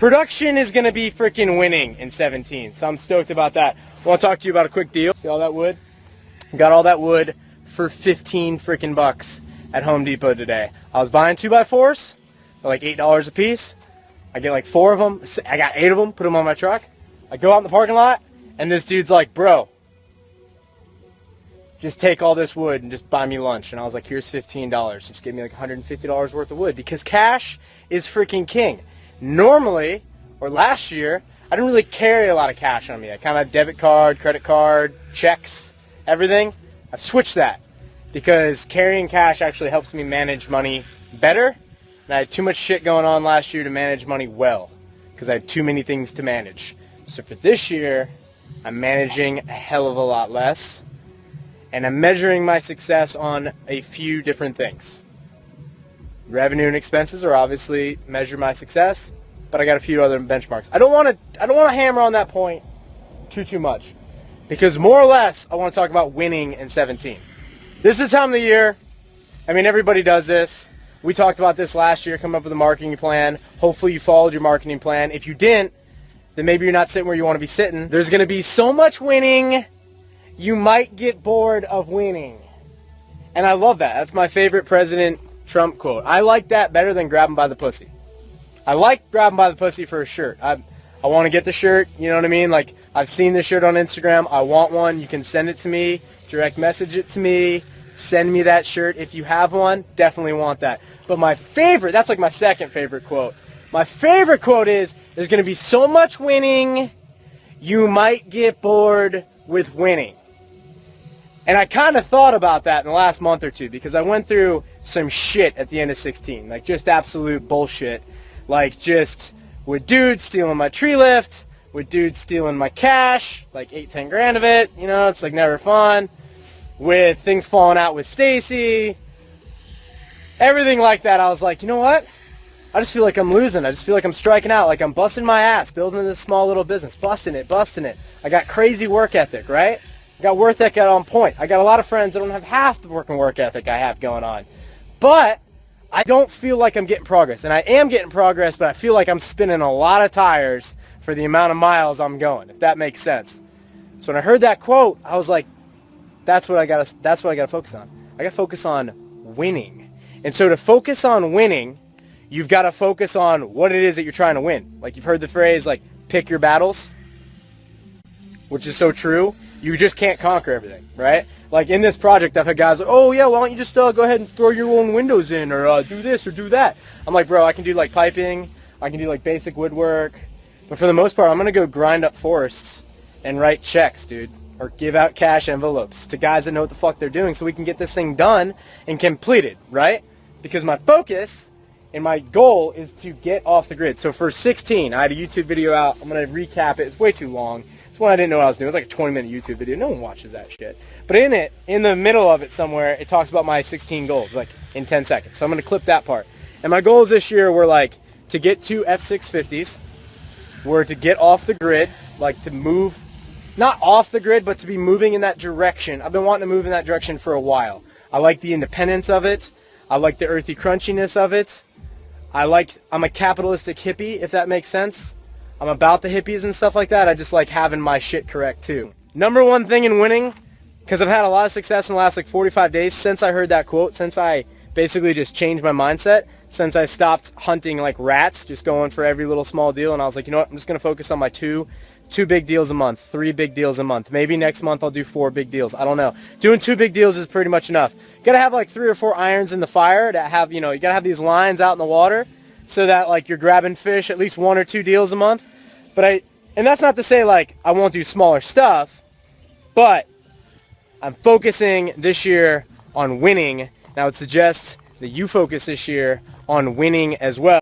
Production is going to be freaking winning in 17, so I'm stoked about that. I want to talk to you about a quick deal. See all that wood? Got all that wood for 15 freaking bucks at Home Depot today. I was buying 2x4s, they're like $8 a piece. I get like 4 of them. I got 8 of them, put them on my truck. I go out in the parking lot, and this dude's like, bro, just take all this wood and just buy me lunch. And I was like, here's $15. Just give me like $150 worth of wood, because cash is freaking king. Normally, or last year, I didn't really carry a lot of cash on me. I kind of had debit card, credit card, checks, everything. I've switched that because carrying cash actually helps me manage money better. And I had too much shit going on last year to manage money well because I had too many things to manage. So for this year, I'm managing a hell of a lot less. And I'm measuring my success on a few different things. Revenue and expenses are obviously measure my success, but I got a few other benchmarks. I don't want to hammer on that point too much, because more or less I want to talk about winning in 17. This is the time of the year. I mean, everybody does this. We talked about this last year, coming up with a marketing plan. Hopefully you followed your marketing plan. If you didn't, then maybe you're not sitting where you want to be sitting. There's going to be so much winning, you might get bored of winning. And I love that. That's my favorite President Trump quote. I like that better than grab him by the pussy. I like grab him by the pussy for a shirt. I want to get the shirt, you know what I mean? Like, I've seen the shirt on Instagram. I want one. You can send it to me, direct message it to me, send me that shirt. If you have one, definitely want that. But my favorite, that's like my second favorite quote. My favorite quote is, there's going to be so much winning, you might get bored with winning. And I kind of thought about that in the last month or two, because I went through some shit at the end of 16, like just absolute bullshit, like just with dudes stealing my tree lift, with dudes stealing my cash, like 8-10 grand of it, you know, it's like never fun, with things falling out with Stacy, everything like that. I was like, you know what? I just feel like I'm losing. I just feel like I'm striking out, like I'm busting my ass, building this small little business, busting it. I got crazy work ethic, right? I got work ethic on point. I got a lot of friends that don't have half the work ethic I have going on. But I don't feel like I'm getting progress. And I am getting progress, but I feel like I'm spinning a lot of tires for the amount of miles I'm going, if that makes sense. So when I heard that quote, I was like, that's what I gotta focus on. I gotta focus on winning. And so to focus on winning, you've got to focus on what it is that you're trying to win. Like, you've heard the phrase, like, pick your battles, which is so true. You just can't conquer everything, right? Like, in this project, I've had guys like, oh, yeah, why don't you just go ahead and throw your own windows in, or do this or do that. I'm like, bro, I can do, like, piping. I can do, like, basic woodwork. But for the most part, I'm going to go grind up forests and write checks, dude, or give out cash envelopes to guys that know what the fuck they're doing, so we can get this thing done and completed, right? Because my focus and my goal is to get off the grid. So for 16, I had a YouTube video out. I'm going to recap it. It's way too long. It's one I didn't know what I was doing. It was like a 20-minute YouTube video. No one watches that shit. But in it, in the middle of it somewhere, it talks about my 16 goals, like in 10 seconds. So I'm going to clip that part. And my goals this year were like to get 2 F650s, were to get off the grid, like to move, not off the grid, but to be moving in that direction. I've been wanting to move in that direction for a while. I like the independence of it. I like the earthy crunchiness of it. I'm a capitalistic hippie, if that makes sense. I'm about the hippies and stuff like that. I just like having my shit correct too. Number one thing in winning, because I've had a lot of success in the last like 45 days since I heard that quote, since I basically just changed my mindset, since I stopped hunting like rats, just going for every little small deal, and I was like, you know what, I'm just going to focus on my two big deals a month, 3 big deals a month. Maybe next month I'll do 4 big deals. I don't know. Doing 2 big deals is pretty much enough. You gotta have like 3 or 4 irons in the fire to have, you know, you gotta have these lines out in the water so that like you're grabbing fish at least 1 or 2 deals a month. And that's not to say like I won't do smaller stuff, but I'm focusing this year on winning. And I would suggest that you focus this year on winning as well.